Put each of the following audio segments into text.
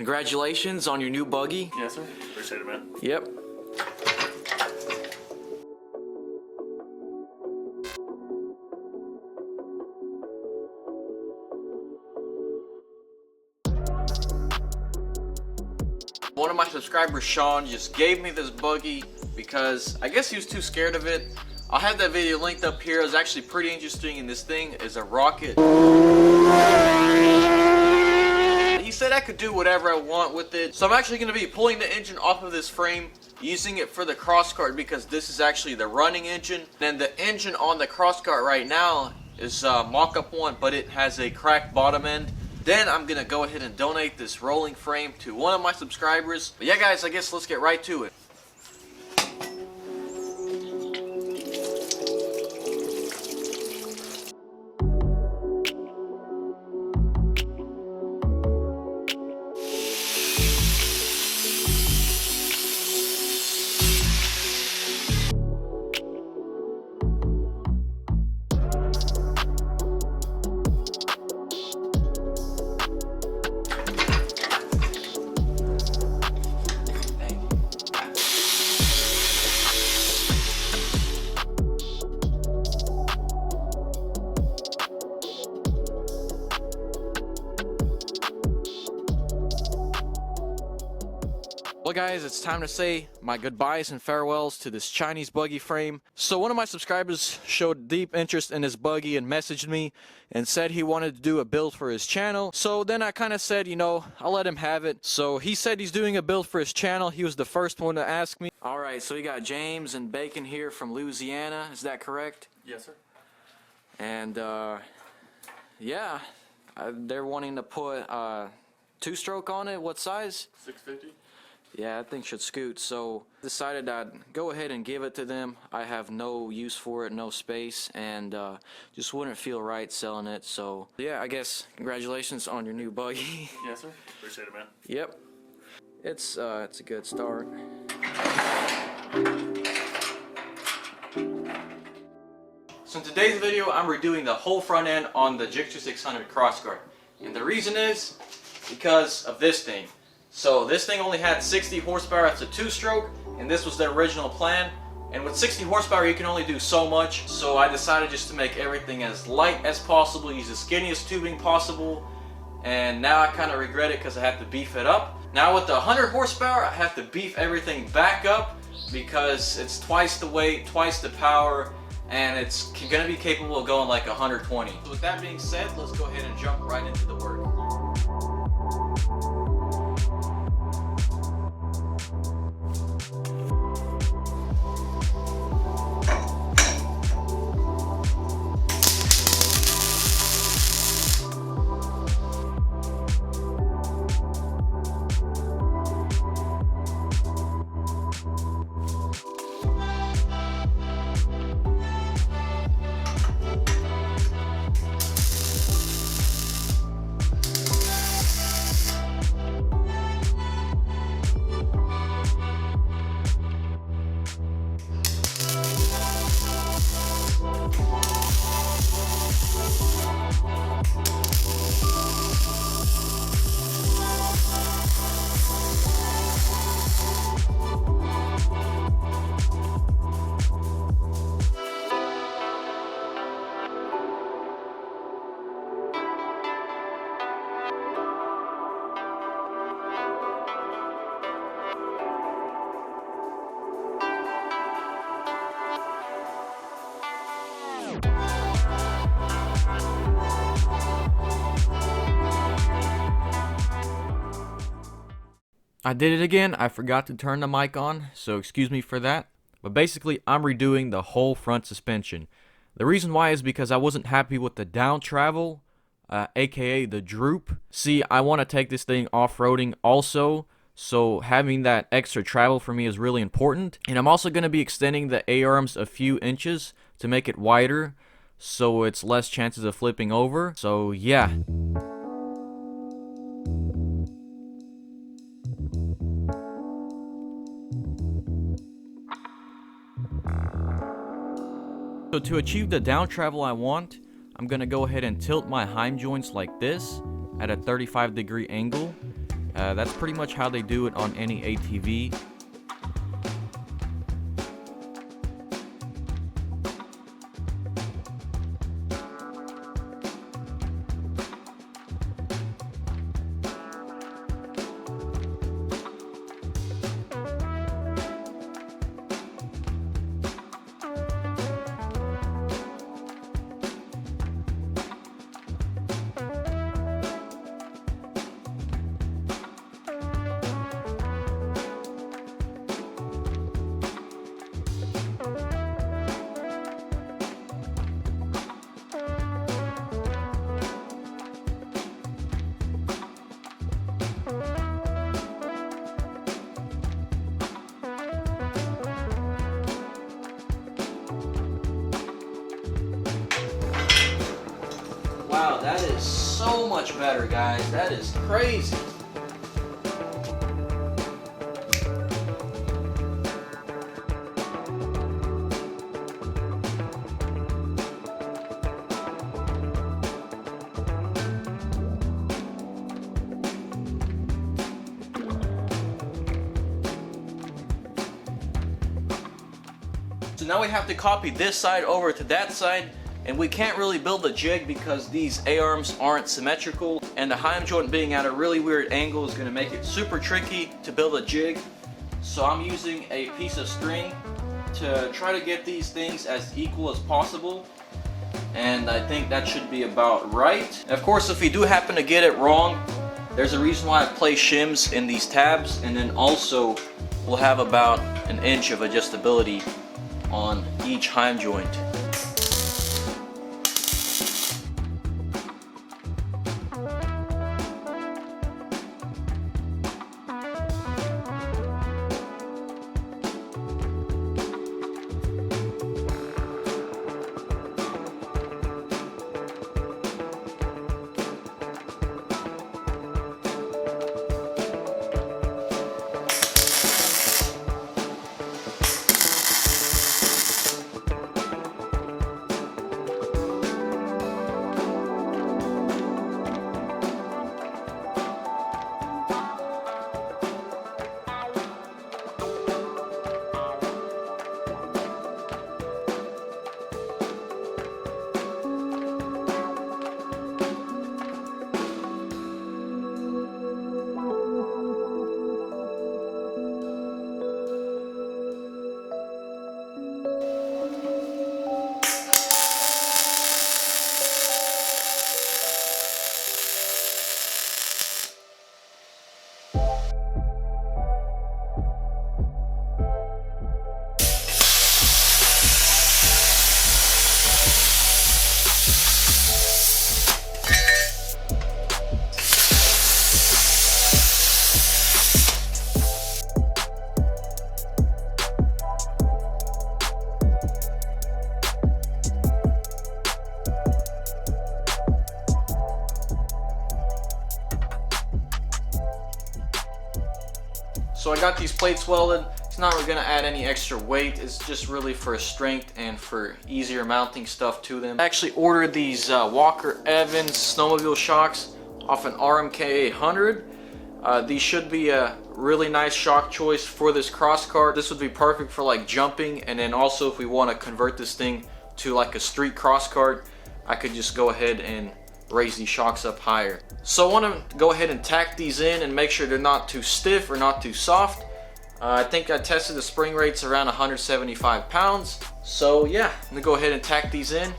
Congratulations on your new buggy. Yes, sir. Appreciate it, man. Yep. One of my subscribers, Sean, just gave me this buggy because I guess he was too scared of it. I'll have that video linked up here. It's actually pretty interesting, and this thing is a rocket. He said I could do whatever I want with it. So I'm actually going to be pulling the engine off of this frame, using it for the Crosskart because this is actually the running engine. And the engine on the Crosskart right now is mock-up one, but it has a cracked bottom end. Then I'm going to go ahead and donate this rolling frame to one of my subscribers. But yeah guys, I guess let's get right to it. Well guys, it's time to say my goodbyes and farewells to this Chinese buggy frame. So one of my subscribers showed deep interest in this buggy and messaged me and said he wanted to do a build for his channel. So then I kind of said, you know, I'll let him have it. So he said he's doing a build for his channel. He was the first one to ask me. Alright, so we got James and Bacon here from Louisiana. Is that correct? Yes, sir. And yeah, they're wanting to put two-stroke on it. What size? 650. Yeah, that thing should scoot, so decided I'd go ahead and give it to them. I have no use for it, no space, and just wouldn't feel right selling it. So yeah, I guess congratulations on your new buggy. Yes, sir. Appreciate it, man. Yep, it's a good start. So in today's video, I'm redoing the whole front end on the Gsxr 600 Crosskart, and the reason is because of this thing. So this thing only had 60 horsepower, it's a two-stroke, and this was the original plan. And with 60 horsepower you can only do so much, so I decided just to make everything as light as possible, use the skinniest tubing possible, and now I kind of regret it because I have to beef it up. Now with the 100 horsepower I have to beef everything back up because it's twice the weight, twice the power, and it's going to be capable of going like 120. So with that being said, let's go ahead and jump right into the work. I did it again. I forgot to turn the mic on, so excuse me for that. But basically, I'm redoing the whole front suspension. The reason why is because I wasn't happy with the down travel, aka the droop. See, I want to take this thing off-roading also, so having that extra travel for me is really important. And I'm also going to be extending the A-arms a few inches to make it wider, so it's less chances of flipping over. So yeah. So to achieve the down travel I want, I'm going to go ahead and tilt my heim joints like this at a 35-degree angle. That's pretty much how they do it on any ATV. Wow, that is so much better, guys. That is crazy. So now we have to copy this side over to that side, and we can't really build a jig because these A-arms aren't symmetrical, and the heim joint being at a really weird angle is going to make it super tricky to build a jig. So I'm using a piece of string to try to get these things as equal as possible, and I think that should be about right. And of course, if you do happen to get it wrong, there's a reason why I place shims in these tabs, and then also we'll have about an inch of adjustability on each heim joint. So I got these plates welded. It's not really gonna add any extra weight. It's just really for strength and for easier mounting stuff to them. I actually ordered these Walker Evans snowmobile shocks off an RMK 800. These should be a really nice shock choice for this Crosskart. This would be perfect for like jumping, and then also if we want to convert this thing to like a street Crosskart, I could just go ahead and raise these shocks up higher. So I want to go ahead and tack these in and make sure they're not too stiff or not too soft. I think I tested the spring rates around 175 pounds. So yeah, I'm gonna go ahead and tack these in.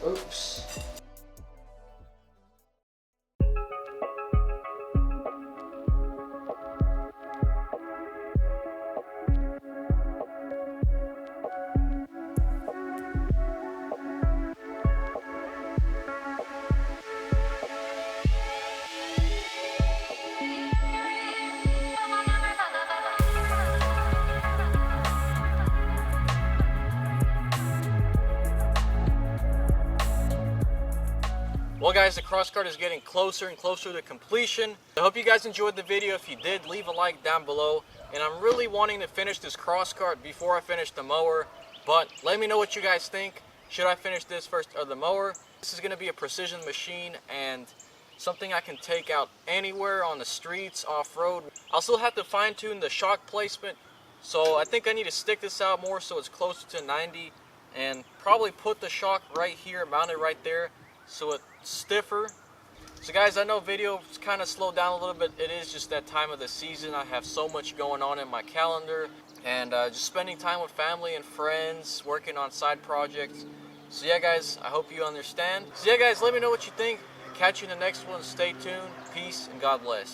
Oops. Well guys, the Crosskart is getting closer and closer to completion. I hope you guys enjoyed the video. If you did, leave a like down below. And I'm really wanting to finish this Crosskart before I finish the mower. But let me know what you guys think. Should I finish this first or the mower? This is going to be a precision machine and something I can take out anywhere on the streets, off-road. I'll still have to fine-tune the shock placement, so I think I need to stick this out more so it's closer to 90 and probably put the shock right here, mount it right there so it's stiffer. So guys, I know video's kind of slowed down a little bit. It is just that time of the season. I have so much going on in my calendar and just spending time with family and friends, working on side projects. So yeah guys, I hope you understand. So yeah guys, let me know what you think. Catch you in the next one. Stay tuned. Peace and God bless.